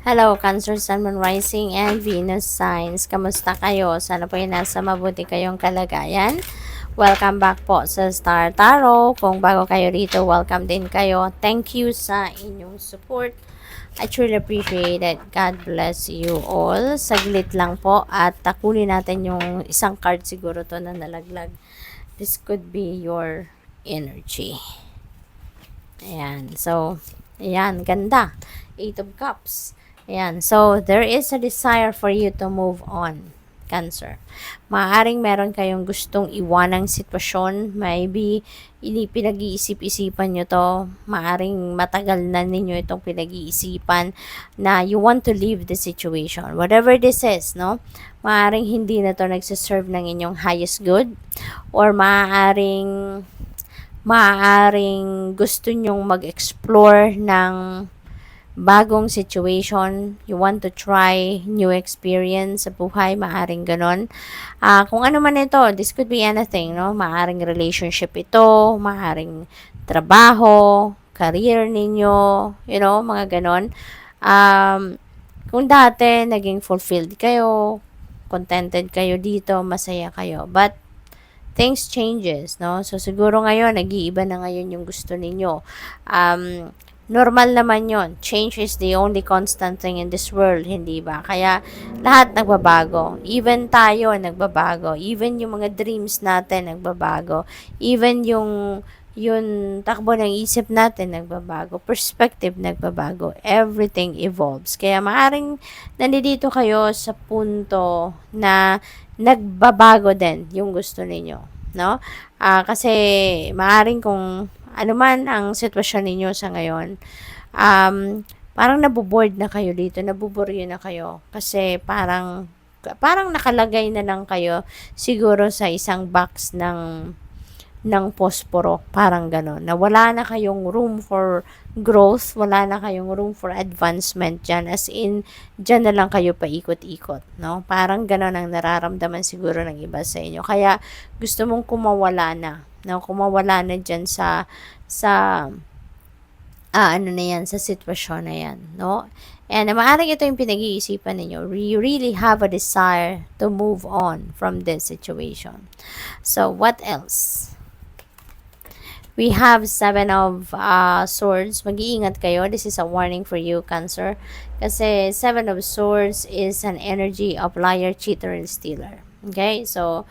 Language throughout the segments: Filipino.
Hello, Cancer, Sun, Moon, Rising, and Venus signs. Kamusta kayo? Sana po ay nasa mabuti kayong kalagayan. Welcome back po sa Star Tarot. Kung bago kayo rito, welcome din kayo. Thank you sa inyong support. I truly appreciate it. God bless you all. Saglit lang po at takunin natin yung isang card siguro to na nalaglag. This could be your energy. Ayan. So, ayan. Ganda. Eight of Cups. Ayan. So, there is a desire for you to move on, Cancer. Maaaring meron kayong gustong iwanang sitwasyon. Maybe, pinag-iisip-isipan nyo to. Maaaring matagal na ninyo itong pinag-iisipan na you want to leave the situation. Whatever this is, no? Maaaring hindi na to nagsiserve ng inyong highest good. Or maaaring gusto nyong mag-explore ng bagong situation, you want to try new experience sa buhay, maaring ganon. Kung ano man ito, this could be anything, no? Maaring relationship ito, maaring trabaho, career ninyo, mga ganon. Kung dati, naging fulfilled kayo, contented kayo dito, masaya kayo, but things changes, no? So, siguro ngayon, nag-iiba na ngayon yung gusto ninyo. Normal naman yon. Change is the only constant thing in this world, hindi ba? Kaya, lahat nagbabago. Even tayo, nagbabago. Even yung mga dreams natin, nagbabago. Even yung takbo ng isip natin, nagbabago. Perspective, nagbabago. Everything evolves. Kaya, maaring nandito kayo sa punto na nagbabago din yung gusto ninyo, no? Kasi maaring kung ano man ang sitwasyon ninyo sa ngayon, parang naboboard na kayo dito, nabuburyo na kayo kasi parang nakalagay na lang kayo siguro sa isang box ng posporo, parang gano'n, na wala na kayong room for growth, wala na kayong room for advancement dyan, as in, dyan na lang kayo paikot-ikot, no? Parang gano'n ang nararamdaman siguro ng iba sa inyo, kaya gusto mong kumawala na, no? Kumawala na dyan sa ano na yan, sa sitwasyon na yan, no? And maaaring ito yung pinag-iisipan ninyo. You really have a desire to move on from this situation. So, what else? We have Seven of Swords. Mag-iingat kayo. This is a warning for you, Cancer. Kasi Seven of Swords is an energy of liar, cheater, and stealer. Okay? So,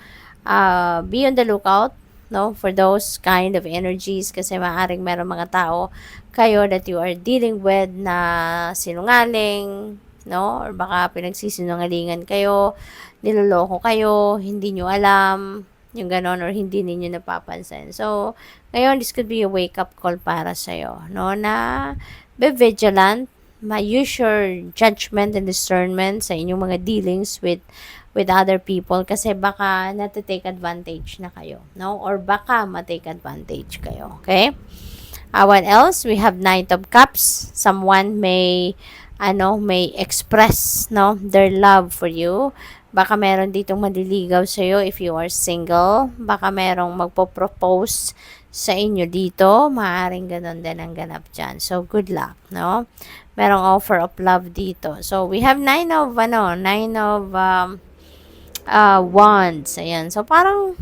be on the lookout, no, for those kind of energies kasi maaaring meron mga tao kayo that you are dealing with na sinungaling, no? Or baka pinagsisinungalingan kayo, niloloko kayo, hindi nyo alam, yung ganon, or hindi ninyo napapansin. So, ngayon, this could be a wake-up call para sa'yo, no? Na be vigilant, use your judgment and discernment sa inyong mga dealings with other people kasi baka natitake advantage na kayo, no? Or baka matake advantage kayo, okay? What else? We have Knight of Cups. Someone may express, no, their love for you. Baka meron ditong maliligaw sa iyo if you are single. Baka merong magpo-propose sa inyo dito. Maaring ganun din ang ganap dyan. So, good luck, no? Merong offer of love dito. So, we have nine of wands. Ayan. So, parang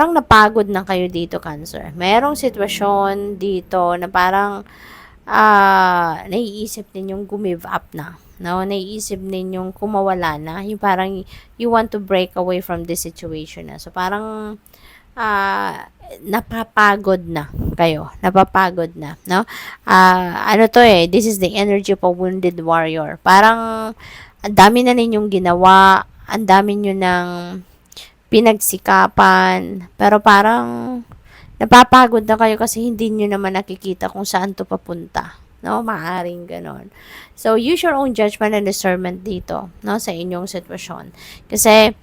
napagod na kayo dito, Cancer. Merong sitwasyon dito na parang naiisip ninyong gumive up na. No, naiisip ninyong kumawala na. Yung parang you want to break away from this situation na. So, parang napapagod na kayo. Napapagod na, no? This is the energy of a wounded warrior. Parang ang dami na ninyong ginawa, ang dami nyo ng pinagsikapan, pero parang napapagod na kayo kasi hindi nyo naman nakikita kung saan to papunta, no? Maaring ganon. So, use your own judgment and discernment dito, no, sa inyong sitwasyon. Kasi,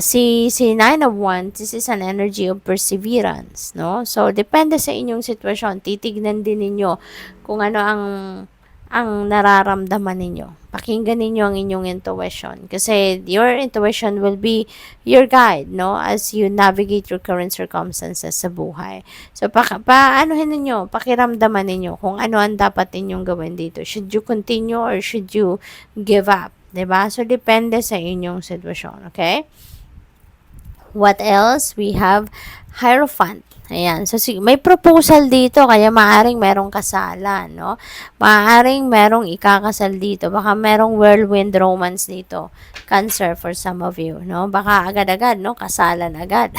si Nine of Wands, this is an energy of perseverance, no? So, depende sa inyong sitwasyon. Titignan din ninyo kung ano ang nararamdaman ninyo. Pakinggan ninyo ang inyong intuition. Kasi your intuition will be your guide, no? As you navigate your current circumstances sa buhay. So, paanohin ninyo, pakiramdaman ninyo kung ano ang dapat ninyong gawin dito. Should you continue or should you give up? Diba? So, depende sa inyong sitwasyon. Okay? What else? We have Hierophant. Ayan. So, may proposal dito, kaya maaring merong kasalan, no? Maaring merong ikakasal dito. Baka merong whirlwind romance dito. Cancer for some of you, no? Baka agad-agad, no? Kasalan agad.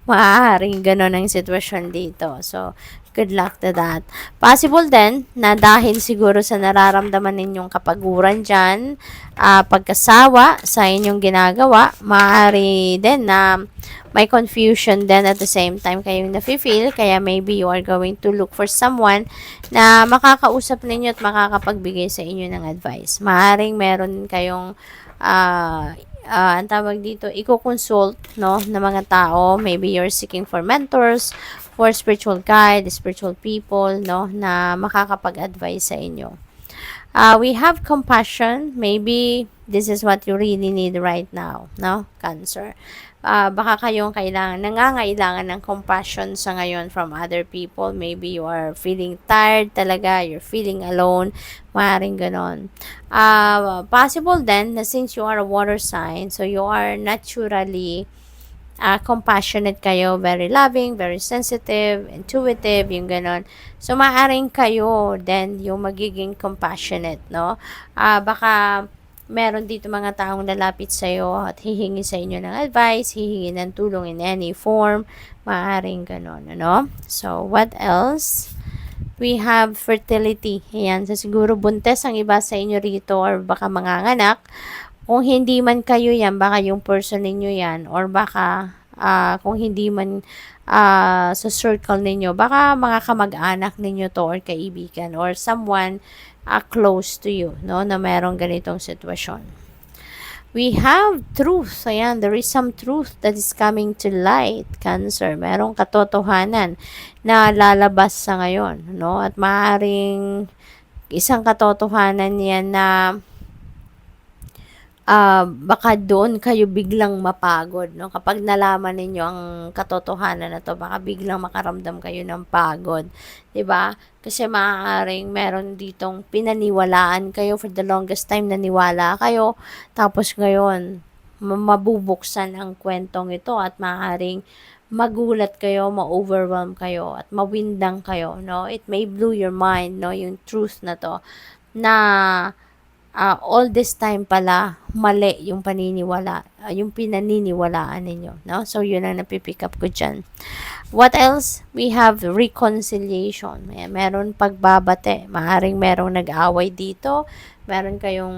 Maaring ganun ang sitwasyon dito. So, good luck to that. Possible din na dahil siguro sa nararamdaman ninyong kapaguran dyan, pagkasawa sa inyong ginagawa, maaari din na may confusion then at the same time kayong nafe-feel, kaya maybe you are going to look for someone na makakausap ninyo at makakapagbigay sa inyo ng advice. Maaring meron kayong ang tawag dito, i-consult, no, ng mga tao. Maybe you're seeking for mentors, for spiritual guide, spiritual people, no, na makakapag-advise sa inyo. We have compassion. Maybe this is what you really need right now, no, Cancer. Baka kayong nangangailangan ng compassion sa ngayon from other people. Maybe you are feeling tired talaga, you're feeling alone, maaaring ganon. Possible then na since you are a water sign, so you are naturally compassionate kayo, very loving, very sensitive, intuitive, yung ganon. So, maaaring kayo then yung magiging compassionate, no? Baka meron dito mga taong lalapit sa'yo at hihingi sa inyo ng advice, hihingi ng tulong in any form, maaaring ganon, ano? So, what else? We have fertility. Ayan, so siguro buntes ang iba sa inyo rito or baka manganganak. Kung hindi man kayo yan, baka yung person ninyo yan or baka kung hindi man sa circle ninyo, baka mga kamag-anak ninyo to or kaibigan or someone close to you, no, na merong ganitong sitwasyon. We have truth. Ayan, there is some truth that is coming to light, Cancer. Merong katotohanan na lalabas sa ngayon, no? At maaaring isang katotohanan yan na baka doon kayo biglang mapagod, no? Kapag nalaman ninyo ang katotohanan na to, baka biglang makaramdam kayo ng pagod, 'di ba? Kasi maaaring meron ditong pinaniwalaan kayo for the longest time, naniwala kayo, tapos ngayon mabubuksan ang kwentong ito at maaaring magulat kayo, ma-overwhelm kayo at mawindang kayo, no? It may blow your mind, no, yung truth na to na all this time pala, mali yung paniniwala, yung pinaniniwalaan ninyo, no? So, yun ang napipick up ko dyan. What else? We have reconciliation. Meron pagbabate. Maaaring merong nag-away dito. Meron kayong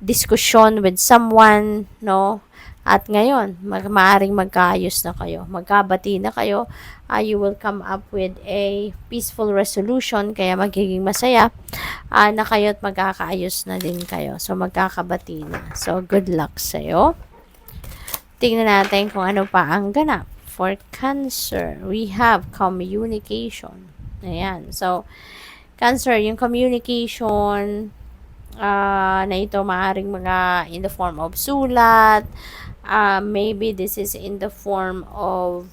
diskusyon with someone, no? At ngayon, maaaring magkaayos na kayo. Magkabati na kayo. You will come up with a peaceful resolution. Kaya magiging masaya na kayo at magkakaayos na din kayo. So, magkakabati na. So, good luck sa'yo. Tingnan natin kung ano pa ang ganap. For Cancer, we have communication. Ayan. So, Cancer, yung communication na ito maaring mga in the form of sulat, maybe this is in the form of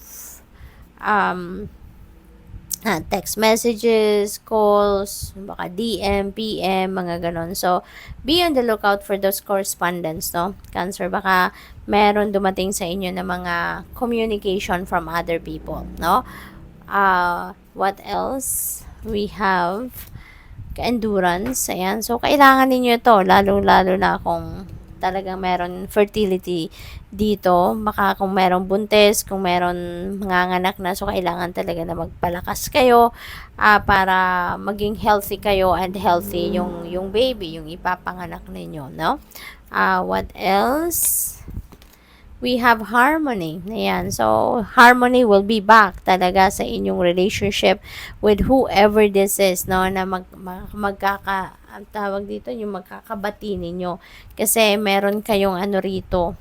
text messages, calls, baka DM, PM, mga ganon. So, be on the lookout for those correspondence, no? Cancer, baka meron dumating sa inyo na mga communication from other people, no? What else? We have endurance. Ayan. So, kailangan ninyo ito, lalo-lalo na kung talagang meron fertility dito, baka kung meron buntis, kung meron manganganak na, so kailangan talaga na magpalakas kayo para maging healthy kayo and healthy yung baby, yung ipapanganak ninyo, no? What else? We have harmony. Ayan. So, harmony will be back talaga sa inyong relationship with whoever this is, no? Na ang tawag dito, yung magkakabati ninyo. Kasi meron kayong ano rito,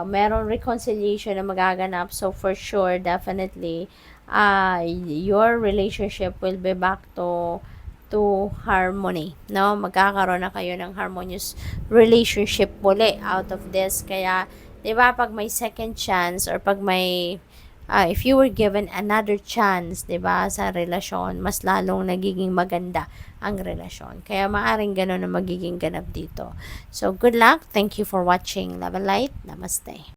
meron reconciliation na magaganap. So, for sure, definitely, your relationship will be back to to harmony, no? Magkakaroon na kayo ng harmonious relationship muli out of this. Kaya, 'di ba, pag may second chance or pag may if you were given another chance, 'di ba, sa relasyon, mas lalong nagiging maganda ang relasyon. Kaya maaring gano'n na magiging ganap dito. So, good luck. Thank you for watching Love and Light. Namaste.